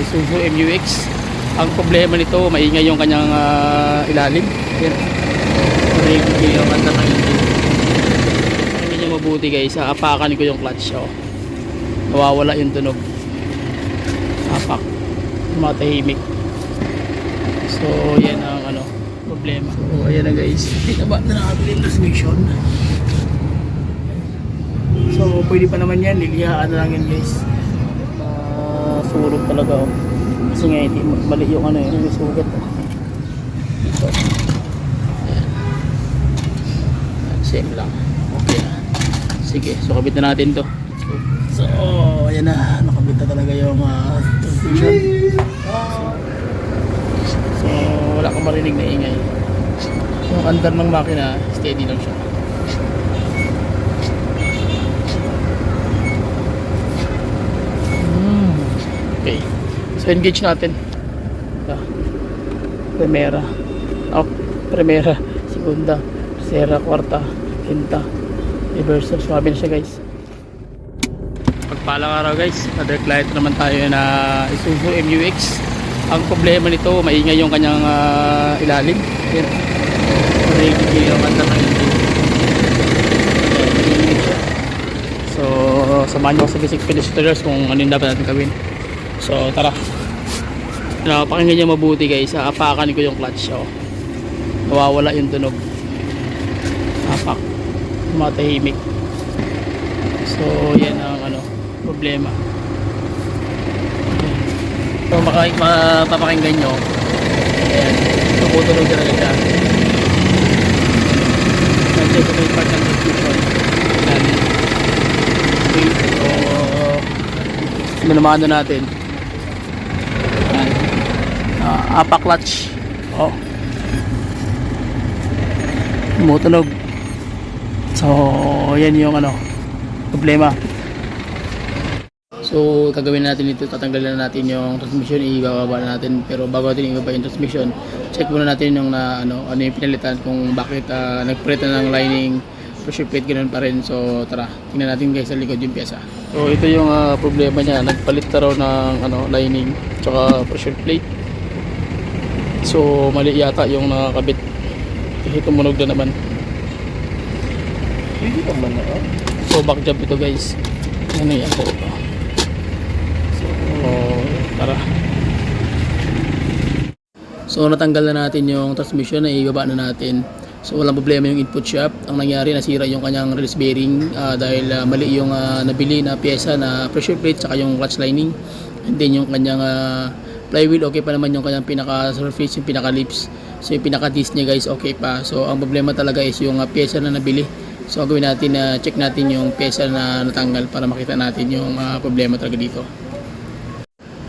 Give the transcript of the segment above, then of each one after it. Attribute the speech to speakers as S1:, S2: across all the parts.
S1: Isuzu MUX. Ang problema nito, maingay yung kanyang ilalim. Yan. Maingay yung kanyang engine. Hindi niya mabuti guys. Apakan ko yung clutch. Oh. Nawawala yung tunog. Apak. Matahimik. So yan ang problema. So ayan na guys. Pinaba na natin yung transmission. So pwede pa naman yan. Liliyaan na lang yan guys. Surog talaga oh. Kasi nga hindi mali yung yung sugat oh. Ito. Ayan. Same lang. Okay na. Sige. So kabit na natin to. So ayan na. Nakabit na talaga yung transmission. So wala kang marinig na ingay. Yung andar ng makina steady lang siya. Okay. So engage natin. Primera. Primera, segunda, tercera, kwarta, quinta, reversal. Swabe na siya guys. Pagpalang araw guys. Other client naman tayo na Isuzu MUX. Ang problema nito, maingay yung kanyang ilalim. Yan. Maingay yung kanyang engine. So samahan nyo sa basic pedestrians kung ano yung dapat natin gawin. So tara. Pakinggan nyo mabuti guys. Apakan ko yung clutch. Oh. Nawawala yung tunog. Apak. Matahimik. So yan ang problema. So mapapakinggan nyo. Ayan. Tumutunog talaga siya. Nandiyan ko may part ng transmission. Okay. So minamano natin. Apak clutch. Oh. Tumutunog. So yan yung problema. So gagawin natin ito, tatanggalin na natin yung transmission, ibababa na natin. Pero bago natin ibaba yung transmission, check muna natin yung ano yung pinalitan, kung bakit nagpalit na ng lining, pressure plate, ganoon pa rin. So tara, tingnan natin guys sa likod yung pyesa. So ito yung problema niya, nagpalit na raw ng lining tsaka pressure plate. So mali yata yung nakakabit. Kasi tumunog na naman.
S2: Hindi naman na.
S1: So back job ito guys. Ano yan po. So tara. So natanggal na natin yung transmission, na ibaba na natin. So walang problema yung input shaft. Ang nangyari, nasira yung kanyang release bearing dahil mali yung nabili na pyesa na pressure plate tsaka yung clutch lining. And then yung kanyang flywheel, okay pa naman yung kanyang pinaka surface, yung pinaka lips. So yung pinaka disc niya guys, okay pa. So ang problema talaga is yung pyesa na nabili. So gawin natin, check natin yung pyesa na natanggal para makita natin yung problema talaga dito.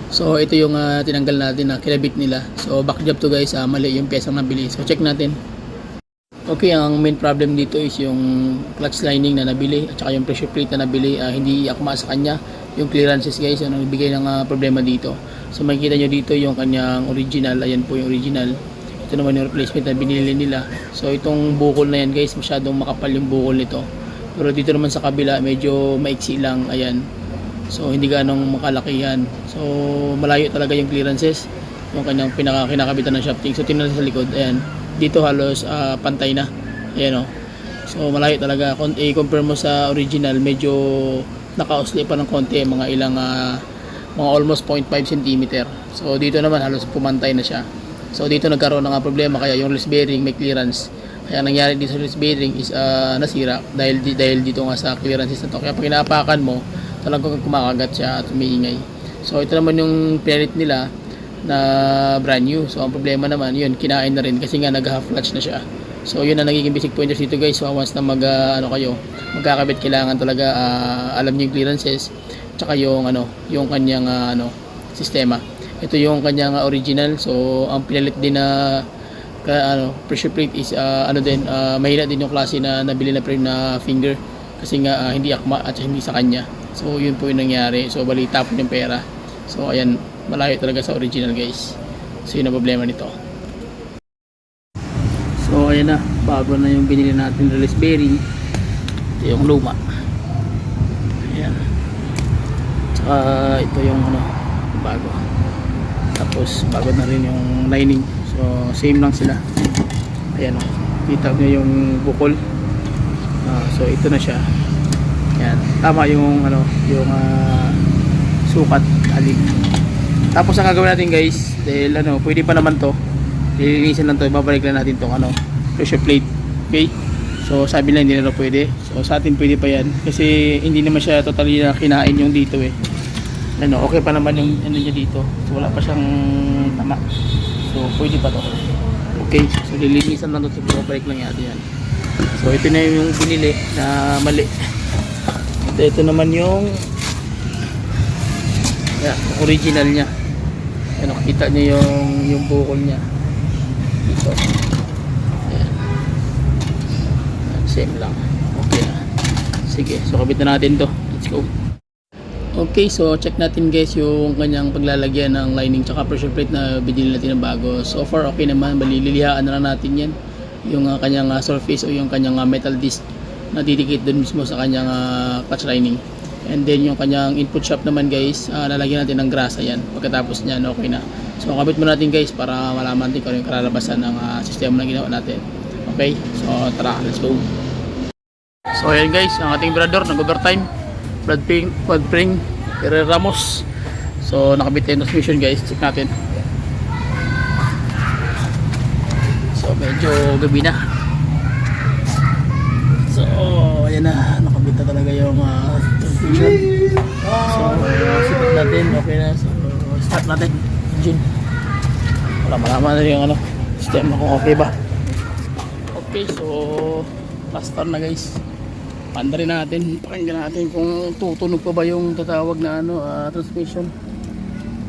S1: So ito yung tinanggal natin na kinabit nila. So back job to guys, mali yung pyesa na nabili. So check natin. Okay, ang main problem dito is yung clutch lining na nabili at saka yung pressure plate na nabili, hindi akma sa kanya. Yung clearances guys, nagbigay ng problema dito. So makikita nyo dito yung kanyang original. Ayan po yung original. Ito naman yung replacement na binili nila. So itong bukol na yan guys, masyadong makapal yung bukol nito. Pero dito naman sa kabila, medyo maiksi lang. Ayan. So hindi ganong makalaki yan. So malayo talaga yung clearances, yung kanyang kinakabitan ng shafting. So tingnan sa likod, ayan. Dito halos pantay na. Ayan o. So malayo talaga. Kung i-compare mo sa original, medyo naka-usli pa ng konti. Mga ilang mga almost 0.5 cm. So dito naman halos pumantay na siya. So dito nagkaroon ng problema, kaya yung release bearing may clearance. Kaya nangyari dito sa release bearing is nasira dahil dito nga sa clearances na to. Kaya pag inaapakan mo, talagang kumakagat siya at umiingay. So ito naman yung pinalit nila na brand new. So ang problema naman, yun, kinain na rin kasi nga nag-half clutch na siya. So yun ang nagiging basic pointers dito guys. So once na magkakabit, kailangan talaga alam niyo yung clearances tsaka yung yung kanyang sistema. Ito yung kanyang original. So ang pinalit din na pressure plate is mahina din yung klase na nabili na frame na finger kasi nga hindi akma at hindi sa kanya. So yun po yung nangyari. So bali tapon yung pera. So ayan, malayo talaga sa original guys. So yun ang problema nito. So ayan na, bago na yung binili natin release bearing. Ito yung luma. Ayan. Tsaka ito yung bago. Tapos bago na rin yung lining. So same lang sila. Ayan, kita nyo yung bukol. So ito na siya. Ayan, tama yung yung sukat alin. Tapos ang gagawin natin guys, dahil pwede pa naman to, lilinisin lang to, babalik lang natin tong pressure plate. Okay, so sabi lang hindi na pwede, so sa atin pwede pa yan kasi hindi naman siya totally na kinain yung dito okay pa naman yung niya dito, so wala pa siyang tama, so pwede pa to. Okay, so lilinisan lang to, so babalik lang natin yan. So ito na yung binili na mali. Ito naman yung original niya. Kita niyo yung bukol niya dito. Ayan. Same lang. Okay na. Sige, so kabit na natin to. Let's go. Okay, so check natin guys yung kanyang paglalagyan ng lining tsaka pressure plate na binili natin ng bago. So far okay naman, balilihaan na lang natin yan. Yung kanyang surface o yung kanyang metal disc na didikit dun mismo sa kanyang clutch lining. And then yung kanyang input shaft naman guys, lalagyan natin ng grasa yan. Pagkatapos niyan okay na. So kabit mo natin guys para malaman natin kung ano yung kalalabasan ng sistema na ginawa natin. Okay, so tara, let's go. So ayan guys, ang ating brother nag-overtime. Brad Pring Herrera Ramos. So nakabit yung transmission guys, check natin. So medyo gabi na. So ayan na, nakabit na talaga yung transmission. So sipat natin, okay na. So start natin engine para malaman na yung sistema kung okay ba. Okay, so last turn na guys. Panda rin natin, pakinggan natin kung tutunog pa ba yung tatawag na transmission.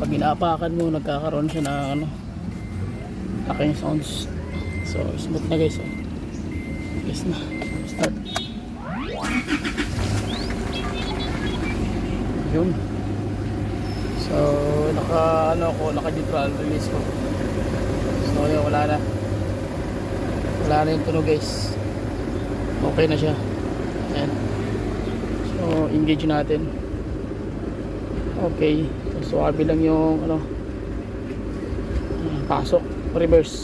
S1: Pag inaapakan mo, nagkakaroon siya na aking sounds. So smooth na guys. Yes na, start. Yun. So naka neutral release ko. So yun, wala na yung tunog guys. Okay na siya. Ayan. So engage natin. Okay, so abi lang yung pasok, reverse,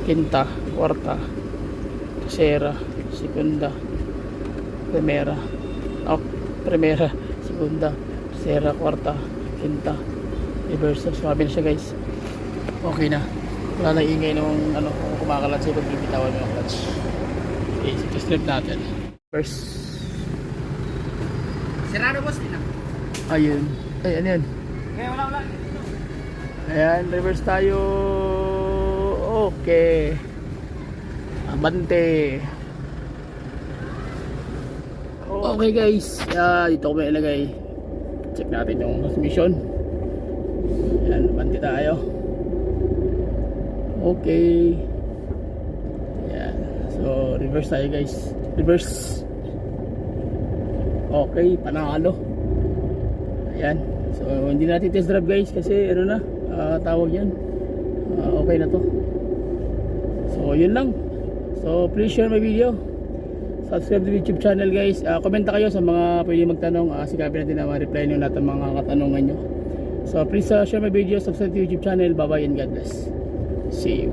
S1: quinta, kwarta, tercera, segunda, primera, primera, segunda, tercera, kwarta, quinta, reverse. So abi na siya guys. Okay na, wala na ingay nung kung kumakalat siya pag bibitawan mo yung clutch. Okay, so strip natin first.
S2: Serrano boss din.
S1: Ayun. Ay, ano yan?
S2: Okay, wala.
S1: Ayan, reverse tayo. Okay. Abante. Okay guys, dito ko may ilagay. Check natin yung transmission. Ayan, abante tayo. Okay. Ayan. So, reverse tayo guys. Reverse. Okay, panalo. Ayan. So hindi natin test drive guys kasi tawag yan. Okay na to. So yun lang. So please share my video. Subscribe to the YouTube channel guys. Komenta kayo sa mga pwede magtanong. Sikapin natin na ma-reply nyo lahat ng mga katanungan nyo. So please share my video. Subscribe to the YouTube channel. Bye bye and God bless. See you.